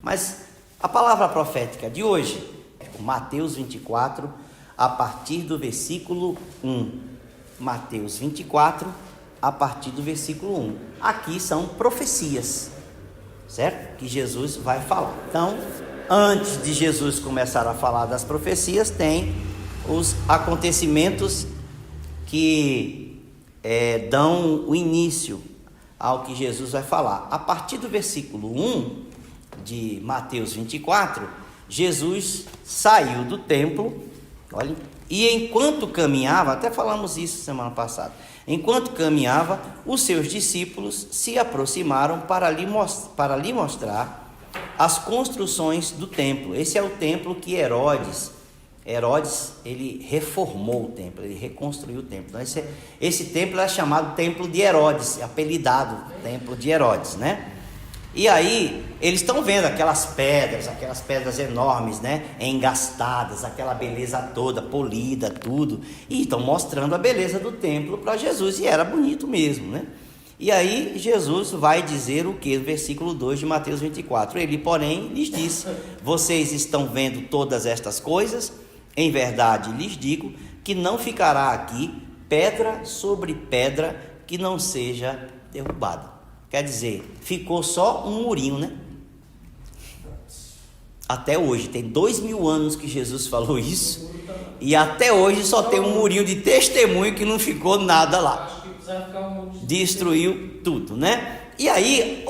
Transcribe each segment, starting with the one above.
Mas a palavra profética de hoje é Mateus 24, a partir do versículo 1. Mateus 24, a partir do versículo 1. Aqui são profecias, certo? Que Jesus vai falar. Então, antes de Jesus começar a falar das profecias, tem os acontecimentos que dão o início ao que Jesus vai falar. A partir do versículo 1 de Mateus 24, Jesus saiu do templo, olha, e enquanto caminhava, até falamos isso semana passada, enquanto caminhava, os seus discípulos se aproximaram para lhe mostrar as construções do templo. Esse é o templo que Herodes, ele reformou o templo, ele reconstruiu o templo. Então esse templo é chamado Templo de Herodes, apelidado Templo de Herodes, né? E aí, eles estão vendo aquelas pedras enormes, né? Engastadas, aquela beleza toda, polida, tudo. E estão mostrando a beleza do templo para Jesus, e era bonito mesmo, né? E aí, Jesus vai dizer o que? No versículo 2 de Mateus 24. Ele, porém, lhes disse: vocês estão vendo todas estas coisas? Em verdade lhes digo que não ficará aqui pedra sobre pedra que não seja derrubada. Quer dizer, ficou só um murinho, né? Até hoje, tem 2000 anos que Jesus falou isso, e até hoje só tem um murinho de testemunho que não ficou nada lá. Destruiu tudo, né? E aí,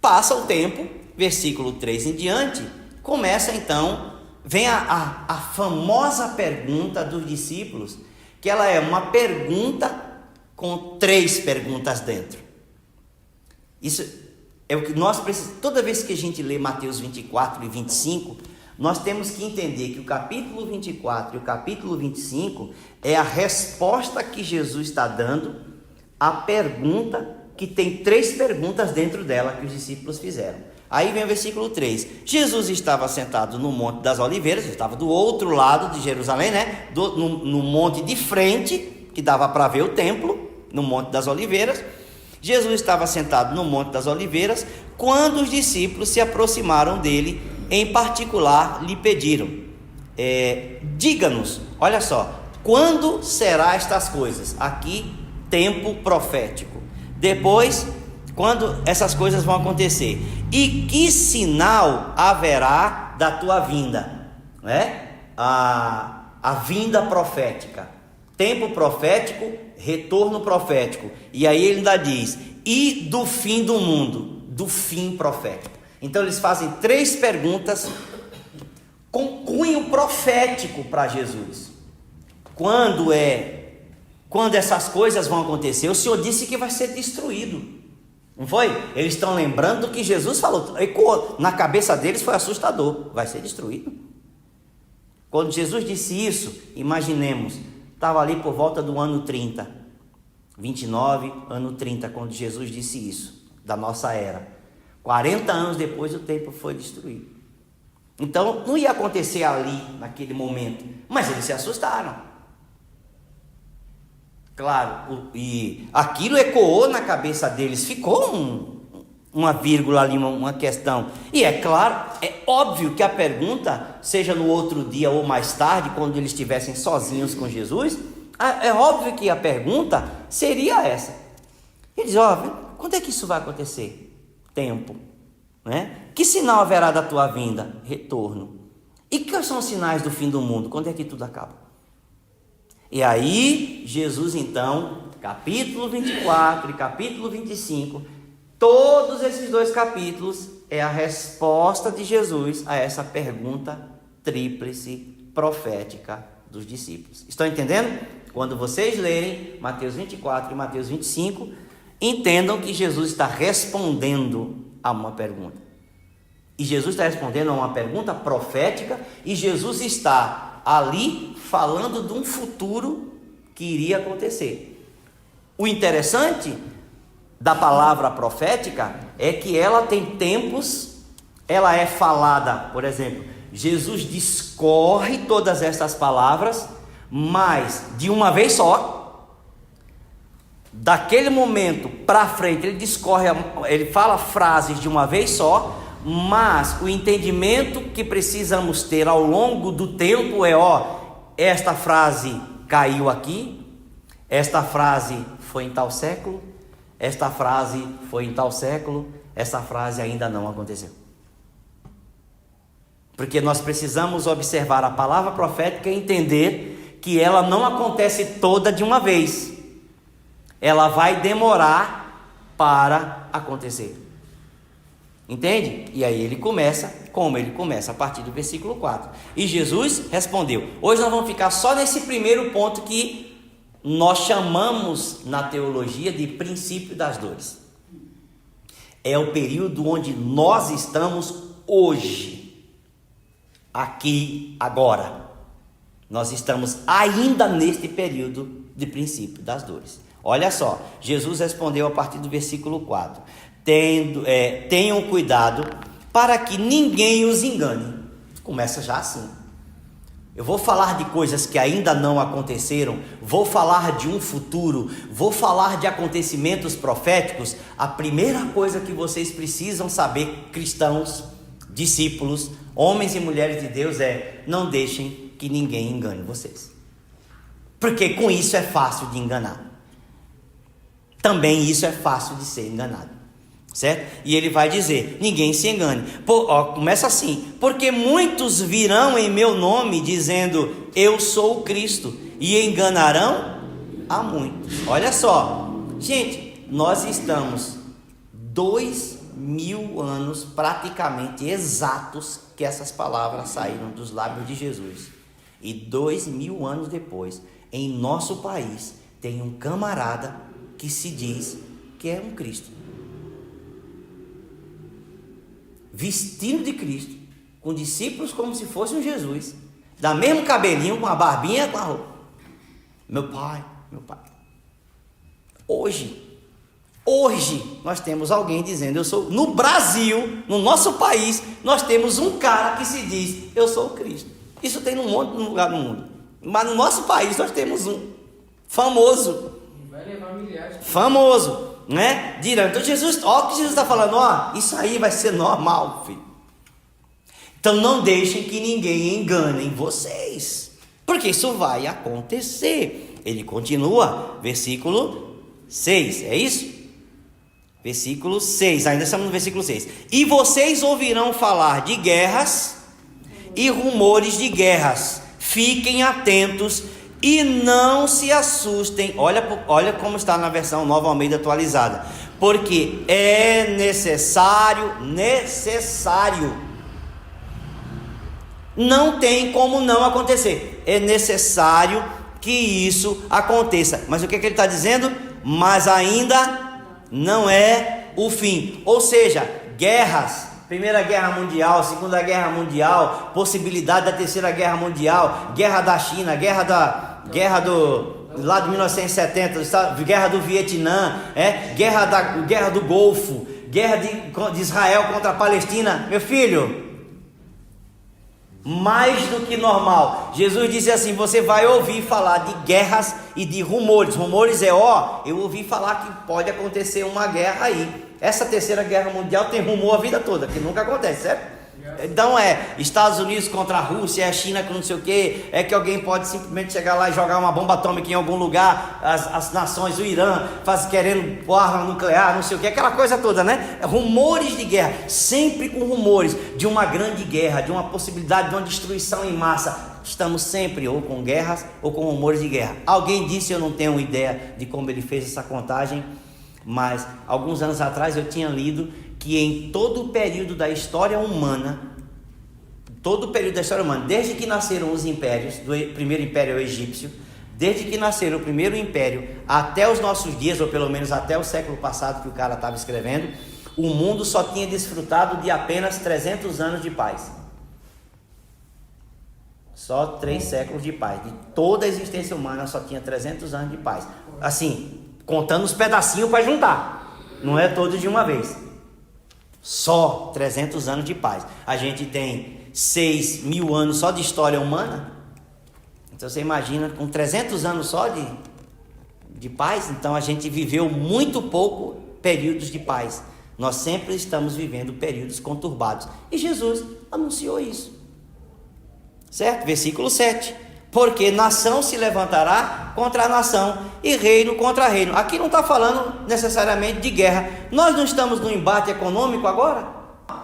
passa o tempo, versículo 3 em diante, começa então, vem a famosa pergunta dos discípulos, que ela é uma pergunta com 3 perguntas dentro. Isso é o que nós precisamos. Toda vez que a gente lê Mateus 24 e 25, nós temos que entender que o capítulo 24 e o capítulo 25 é a resposta que Jesus está dando à pergunta, que tem 3 perguntas dentro dela que os discípulos fizeram. Aí vem o versículo 3. Jesus estava sentado no Monte das Oliveiras, estava do outro lado de Jerusalém, né? No monte de frente, que dava para ver o templo, no Monte das Oliveiras. Jesus estava sentado no Monte das Oliveiras, quando os discípulos se aproximaram dele, em particular lhe pediram: diga-nos, olha só, quando será estas coisas? Aqui, tempo profético. Depois, quando essas coisas vão acontecer? E que sinal haverá da tua vinda? A vinda profética. Tempo profético, retorno profético. E aí ele ainda diz: e do fim do mundo, do fim profético. Então eles fazem 3 perguntas com cunho profético para Jesus. Quando essas coisas vão acontecer? O Senhor disse que vai ser destruído, não foi? Eles estão lembrando do que Jesus falou. Ecoou na cabeça deles, foi assustador. Vai ser destruído. Quando Jesus disse isso, imaginemos, estava ali por volta do ano 30, 29, ano 30, quando Jesus disse isso, da nossa era. 40 anos depois o templo foi destruído. Então não ia acontecer ali, naquele momento, mas eles se assustaram. Claro, e aquilo ecoou na cabeça deles, ficou uma vírgula ali, uma questão. E é claro, é óbvio que a pergunta, seja no outro dia ou mais tarde, quando eles estivessem sozinhos com Jesus, é óbvio que a pergunta seria essa. Eles dizem: quando é que isso vai acontecer? Tempo, né? Que sinal haverá da tua vinda? Retorno. E quais são os sinais do fim do mundo? Quando é que tudo acaba? E aí, Jesus então, capítulo 24 e capítulo 25, todos esses 2 capítulos é a resposta de Jesus a essa pergunta tríplice profética dos discípulos. Estão entendendo? Quando vocês lerem Mateus 24 e Mateus 25, entendam que Jesus está respondendo a uma pergunta. E Jesus está respondendo a uma pergunta profética, e Jesus está ali falando de um futuro que iria acontecer. O interessante da palavra profética é que ela tem tempos, ela é falada, por exemplo, Jesus discorre todas essas palavras, mas de uma vez só. daquele momento para frente, ele discorre, ele fala frases de uma vez só, mas o entendimento que precisamos ter ao longo do tempo é, esta frase caiu aqui, esta frase foi em tal século, esta frase foi em tal século, essa frase ainda não aconteceu. Porque nós precisamos observar a palavra profética e entender que ela não acontece toda de uma vez. Ela vai demorar para acontecer. Entende? E aí ele começa, como ele começa? A partir do versículo 4. E Jesus respondeu. Hoje nós vamos ficar só nesse primeiro ponto que nós chamamos na teologia de princípio das dores. É o período onde nós estamos hoje, aqui, agora. Nós estamos ainda neste período de princípio das dores. Olha só, Jesus respondeu a partir do versículo 4: tenham cuidado para que ninguém os engane. Começa já assim. Eu vou falar de coisas que ainda não aconteceram, vou falar de um futuro, vou falar de acontecimentos proféticos. A primeira coisa que vocês precisam saber, cristãos, discípulos, homens e mulheres de Deus, é: não deixem que ninguém engane vocês, porque com isso é fácil de enganar. Também isso é fácil de ser enganado, certo? E ele vai dizer: ninguém se engane. Começa assim: porque muitos virão em meu nome dizendo eu sou o Cristo, e enganarão a muitos. Olha só, gente, nós estamos 2000 anos praticamente exatos que essas palavras saíram dos lábios de Jesus, e 2000 anos depois, em nosso país, tem um camarada que se diz que é um Cristo, vestindo de Cristo, com discípulos como se fosse um Jesus, da mesmo cabelinho, com a barbinha, com a roupa. Meu pai. Hoje nós temos alguém dizendo eu sou. No Brasil, no nosso país, nós temos um cara que se diz eu sou o Cristo. Isso tem num monte de lugar no mundo, mas no nosso país nós temos um famoso. Vai levar milhares. Famoso, né? Dirão, então Jesus, ó o que Jesus está falando, isso aí vai ser normal, filho. Então não deixem que ninguém engane vocês, porque isso vai acontecer. Ele continua, versículo 6, é isso? Versículo 6, ainda estamos no versículo 6. E vocês ouvirão falar de guerras e rumores de guerras. Fiquem atentos e não se assustem. Olha como está na versão Nova Almeida atualizada. Porque é necessário. Não tem como não acontecer. É necessário que isso aconteça. Mas o que ele está dizendo? Mas ainda não é o fim. Ou seja, guerras. Primeira Guerra Mundial, Segunda Guerra Mundial, possibilidade da Terceira Guerra Mundial, Guerra da China, guerra do lá de 1970, Guerra do Vietnã, Guerra do Golfo, Guerra de Israel contra a Palestina. Meu filho, mais do que normal. Jesus disse assim: você vai ouvir falar de guerras e de rumores. Rumores eu ouvi falar que pode acontecer uma guerra aí. Essa Terceira Guerra Mundial tem rumor a vida toda, que nunca acontece, certo? Então Estados Unidos contra a Rússia, a China com não sei o que, que alguém pode simplesmente chegar lá e jogar uma bomba atômica em algum lugar, as nações, o Irã, querendo arma nuclear, não sei o que, aquela coisa toda, né? Rumores de guerra, sempre com rumores de uma grande guerra, de uma possibilidade de uma destruição em massa. Estamos sempre ou com guerras ou com rumores de guerra. Alguém disse, eu não tenho ideia de como ele fez essa contagem, mas alguns anos atrás eu tinha lido que em todo o período da história humana, desde que nasceram os impérios, do primeiro império egípcio, desde que nasceram o primeiro império até os nossos dias, ou pelo menos até o século passado que o cara estava escrevendo, o mundo só tinha desfrutado de apenas 300 anos de paz. Só 3 séculos de paz. De toda a existência humana só tinha 300 anos de paz. Assim, contando os pedacinhos para juntar, não é todos de uma vez. Só 300 anos de paz. A gente tem 6.000 anos só de história humana. Então você imagina, com 300 anos só de paz, então a gente viveu muito pouco períodos de paz. Nós sempre estamos vivendo períodos conturbados. E Jesus anunciou isso. Certo? Versículo 7. Porque nação se levantará contra a nação e reino contra reino. Aqui não está falando necessariamente de guerra. Nós não estamos no embate econômico agora?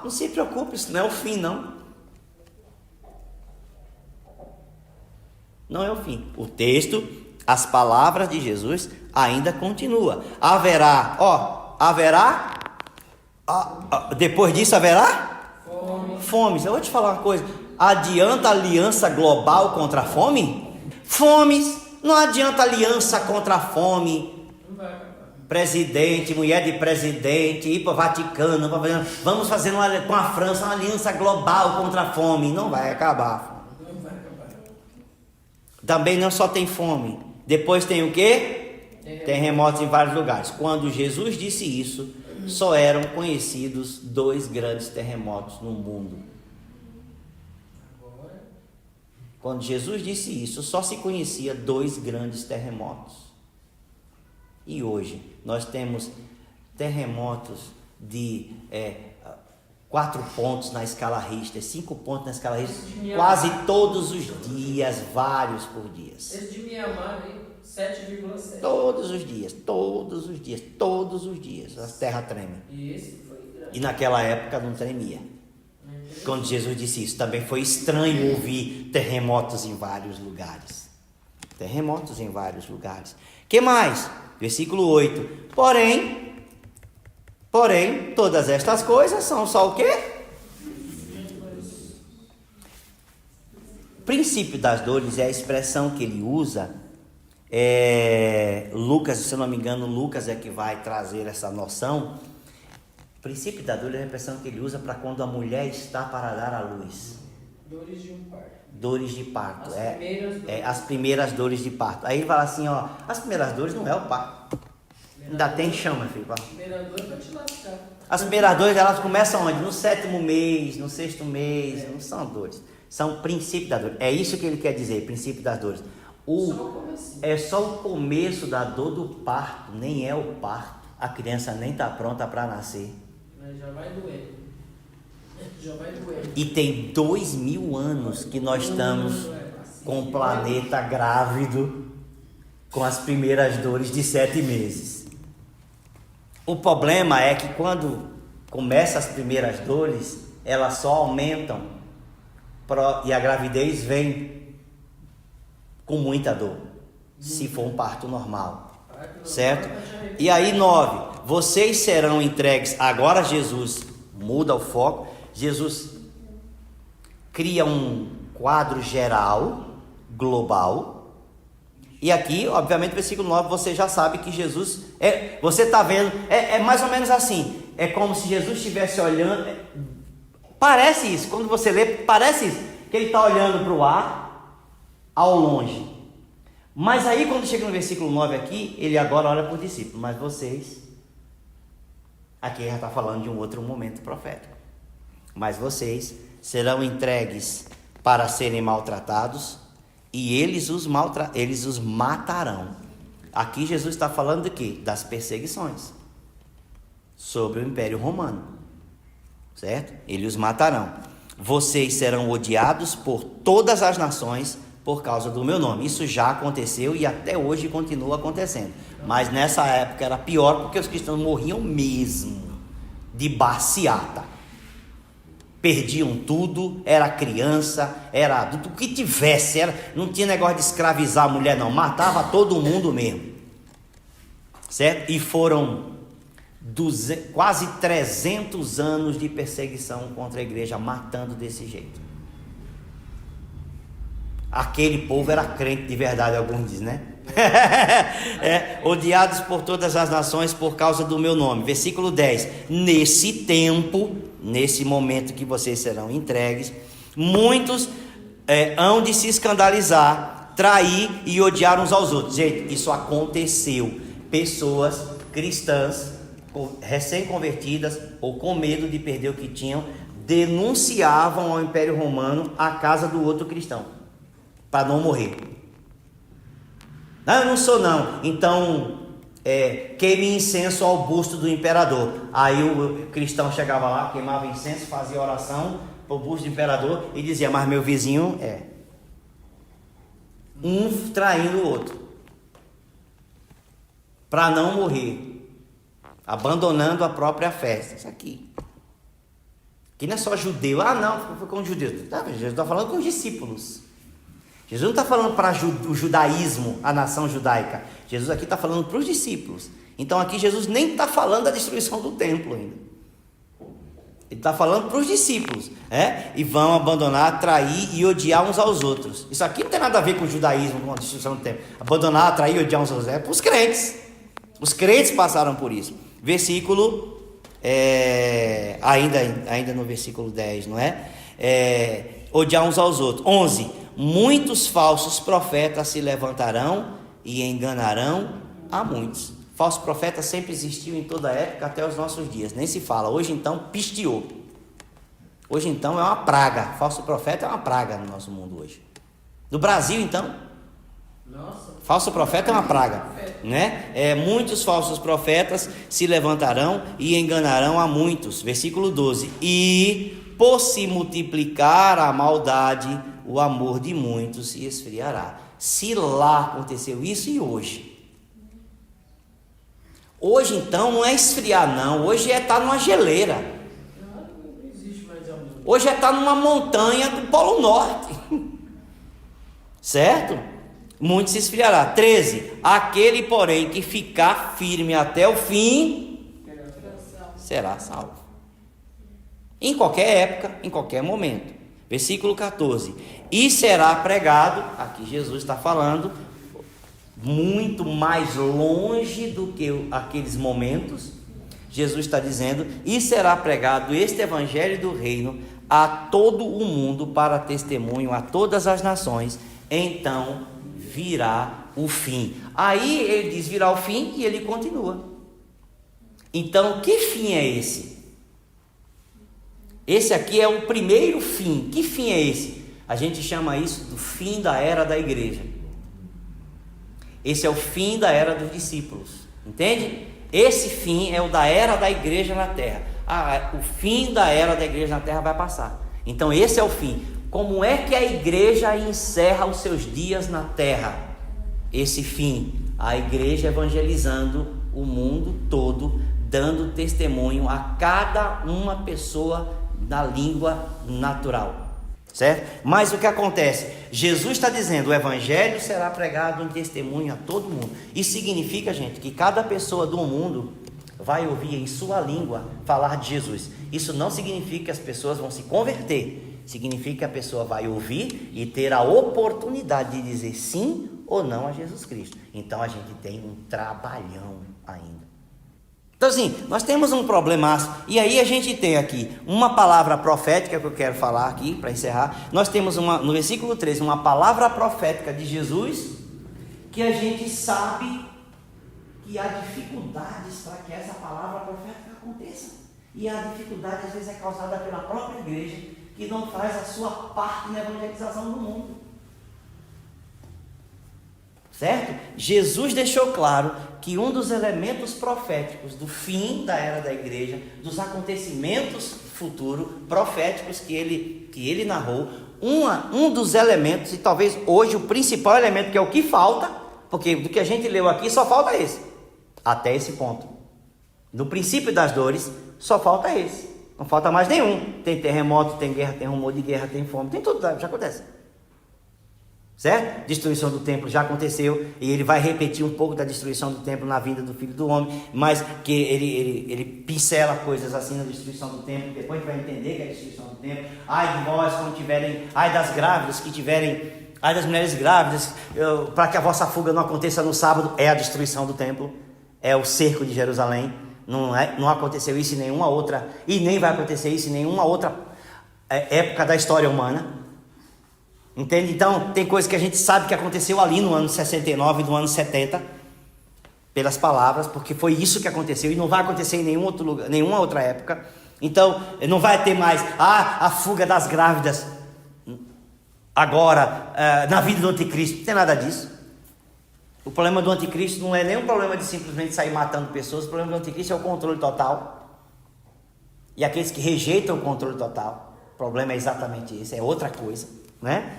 Não se preocupe, isso não é o fim, não. Não é o fim. O texto, as palavras de Jesus ainda continua. Depois disso haverá? Fome. Eu vou te falar uma coisa. Adianta aliança global contra a fome? Fomes. Não adianta aliança contra a fome. Presidente, mulher de presidente, ir para o Vaticano, vamos fazer com a França uma aliança global contra a fome. Não vai acabar. Também não só tem fome. Depois tem o quê? Terremotos em vários lugares. Quando Jesus disse isso, só eram conhecidos 2 grandes terremotos no mundo. Quando Jesus disse isso, só se conhecia 2 grandes terremotos. E hoje nós temos terremotos de 4 pontos na escala Richter, 5 pontos na escala Richter, quase todos os dias, vários por dia. Esse de Mianmar, 7,7. Todos os dias a terra treme. E esse foi grande. E naquela época não tremia. Quando Jesus disse isso, também foi estranho ouvir terremotos em vários lugares. Terremotos em vários lugares. Que mais? Versículo 8. Porém, todas estas coisas são só o quê? Princípio das dores é a expressão que ele usa. Lucas, se eu não me engano, Lucas é que vai trazer essa noção. Princípio da dor é a expressão que ele usa para quando a mulher está para dar à luz. Dores de um parto. Dores de parto. As primeiras dores. As primeiras dores de parto. Aí ele fala assim, as primeiras dores não é o parto. Ainda tem chama, filho. A primeira dor é para te lascar. As primeiras dores, elas começam onde? No 7º mês, no 6º mês. Não são dores. São princípio da dor. É isso que ele quer dizer, princípio das dores. É só o começo da dor do parto, nem é o parto. A criança nem está pronta para nascer. Mas já vai doer. E tem 2000 anos que nós estamos com o planeta grávido, com as primeiras dores de 7 meses. O problema é que quando começam as primeiras dores, elas só aumentam e a gravidez vem com muita dor, se for um parto normal, certo? E aí 9, vocês serão entregues. Agora Jesus muda o foco. Jesus cria um quadro geral, global. E aqui, obviamente, versículo 9, você já sabe que Jesus, você está vendo, é mais ou menos assim, é como se Jesus estivesse olhando, parece isso, quando você lê, parece isso, que ele está olhando para o ar, ao longe. Mas aí, quando chega no versículo 9 aqui, ele agora olha para os discípulos, mas vocês, aqui já está falando de um outro momento profético, mas vocês serão entregues para serem maltratados, e eles os matarão. Aqui Jesus está falando de quê? Das perseguições sobre o Império Romano, certo? Eles os matarão. Vocês serão odiados por todas as nações por causa do meu nome. Isso já aconteceu e até hoje continua acontecendo. Mas nessa época era pior, porque os cristãos morriam mesmo de baciata. Perdiam tudo, era criança, era adulto, o que tivesse, não tinha negócio de escravizar a mulher não, matava todo mundo mesmo, certo? E foram quase 300 anos de perseguição contra a igreja, matando desse jeito. Aquele povo era crente de verdade, alguns dizem, né? Odiados por todas as nações por causa do meu nome. Versículo 10. Nesse momento que vocês serão entregues, muitos hão de se escandalizar, trair e odiar uns aos outros. Gente, isso aconteceu. Pessoas cristãs, recém-convertidas ou com medo de perder o que tinham, denunciavam ao Império Romano a casa do outro cristão, para não morrer. Não, eu não sou não. Então, queime incenso ao busto do imperador. Aí o cristão chegava lá, queimava incenso, fazia oração para o busto do imperador e dizia, mas meu vizinho um traindo o outro, para não morrer, abandonando a própria festa. Isso aqui não é só judeu. Não, foi com os judeus. Jesus está falando com os discípulos. Jesus não está falando para o judaísmo, a nação judaica. Jesus aqui está falando para os discípulos. Então aqui Jesus nem está falando da destruição do templo ainda. Ele está falando para os discípulos, e vão abandonar, trair e odiar uns aos outros. Isso aqui não tem nada a ver com o judaísmo, com a destruição do templo. Abandonar, trair e odiar uns aos outros é para os crentes. Os crentes passaram por isso. Versículo, ainda no versículo 10, não é? Odiar uns aos outros. 11. Muitos falsos profetas se levantarão e enganarão a muitos. Falso profeta sempre existiu em toda a época até os nossos dias. Nem se fala. Hoje então pisteou. Hoje então é uma praga. Falso profeta é uma praga no nosso mundo hoje. No Brasil então. Nossa. Falso profeta é uma praga, né? Muitos falsos profetas se levantarão e enganarão a muitos. Versículo 12. E por se multiplicar a maldade, o amor de muitos se esfriará. Se lá aconteceu isso, e hoje? Hoje então não é esfriar não, hoje é estar numa geleira. Não existe mais amor. Hoje é estar numa montanha do Polo Norte. Certo? Muito se esfriará. 13. Aquele, porém, que ficar firme até o fim, será salvo. Em qualquer época, em qualquer momento. Versículo 14. E será pregado, aqui Jesus está falando, muito mais longe do que aqueles momentos. Jesus está dizendo, e será pregado este evangelho do reino a todo o mundo para testemunho a todas as nações, então virá o fim. Aí ele diz virá o fim e ele continua. Então que fim é esse? Esse aqui é o primeiro fim. Que fim é esse? A gente chama isso do fim da era da igreja. Esse é o fim da era dos discípulos, entende? Esse fim é o da era da igreja na terra. O fim da era da igreja na terra vai passar. Então esse é o fim. Como é que a igreja encerra os seus dias na terra? Esse fim, a igreja evangelizando o mundo todo, dando testemunho a cada uma pessoa na língua natural. Certo? Mas o que acontece? Jesus está dizendo, o evangelho será pregado em testemunho a todo mundo. Isso significa, gente, que cada pessoa do mundo vai ouvir em sua língua falar de Jesus. Isso não significa que as pessoas vão se converter. Significa que a pessoa vai ouvir e ter a oportunidade de dizer sim ou não a Jesus Cristo. Então a gente tem um trabalhão ainda. Então assim, nós temos um problemaço, e aí a gente tem aqui uma palavra profética que eu quero falar aqui, para encerrar. Nós temos no versículo 13, uma palavra profética de Jesus, que a gente sabe que há dificuldades para que essa palavra profética aconteça. E a dificuldade às vezes é causada pela própria igreja, que não faz a sua parte na evangelização do mundo. Certo? Jesus deixou claro que um dos elementos proféticos do fim da era da igreja, dos acontecimentos futuros proféticos que ele narrou, um dos elementos, e talvez hoje o principal elemento, que é o que falta, porque do que a gente leu aqui só falta esse, até esse ponto. No princípio das dores, só falta esse, não falta mais nenhum. Tem terremoto, tem guerra, tem rumor de guerra, tem fome, tem tudo, já acontece. Certo? Destruição do templo já aconteceu, e ele vai repetir um pouco da destruição do templo na vinda do Filho do Homem, mas que ele pincela coisas assim na destruição do templo. Depois a gente vai entender que é a destruição do templo. Ai de vós quando tiverem, ai das grávidas que tiverem, ai das mulheres grávidas, para que a vossa fuga não aconteça no sábado. É a destruição do templo, é o cerco de Jerusalém. Não aconteceu isso em nenhuma outra, e nem vai acontecer isso em nenhuma outra época da história humana. Entende? Então, tem coisa que a gente sabe que aconteceu ali no ano 69 e no ano 70, pelas palavras, porque foi isso que aconteceu, e não vai acontecer em nenhum outro lugar, nenhuma outra época. Então, não vai ter mais a fuga das grávidas agora, na vida do anticristo. Não tem nada disso. O problema do anticristo não é nem um problema de simplesmente sair matando pessoas, o problema do anticristo é o controle total. E aqueles que rejeitam o controle total, o problema é exatamente esse, é outra coisa, né?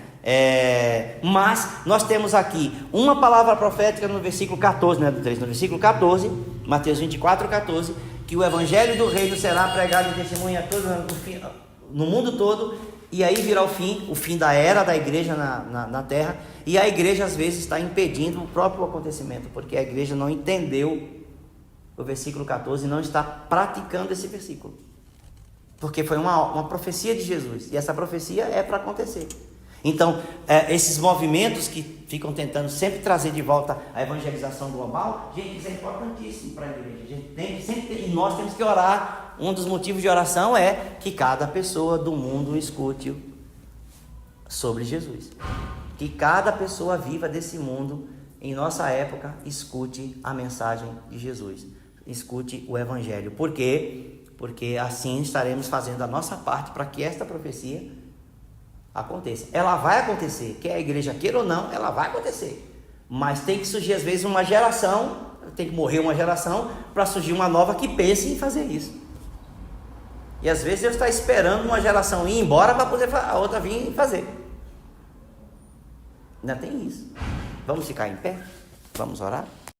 Mas nós temos aqui uma palavra profética no versículo 14, né, do 3, no versículo 14, Mateus 24, 14, que o evangelho do reino será pregado em testemunha no mundo todo, e aí virá o fim da era da igreja na terra, e a igreja às vezes está impedindo o próprio acontecimento, porque a igreja não entendeu o versículo 14 e não está praticando esse versículo, porque foi uma profecia de Jesus, e essa profecia é para acontecer. Então, esses movimentos que ficam tentando sempre trazer de volta a evangelização global, gente, isso é importantíssimo para a igreja. E nós temos que orar. Um dos motivos de oração é que cada pessoa do mundo escute sobre Jesus. Que cada pessoa viva desse mundo, em nossa época, escute a mensagem de Jesus. Escute o evangelho. Por quê? Porque assim estaremos fazendo a nossa parte para que esta profecia aconteça. Ela vai acontecer, quer a igreja queira ou não, ela vai acontecer, mas tem que surgir às vezes uma geração, tem que morrer uma geração para surgir uma nova que pense em fazer isso. E às vezes Deus está esperando uma geração ir embora para poder a outra vir e fazer. Ainda tem isso. Vamos ficar em pé? Vamos orar?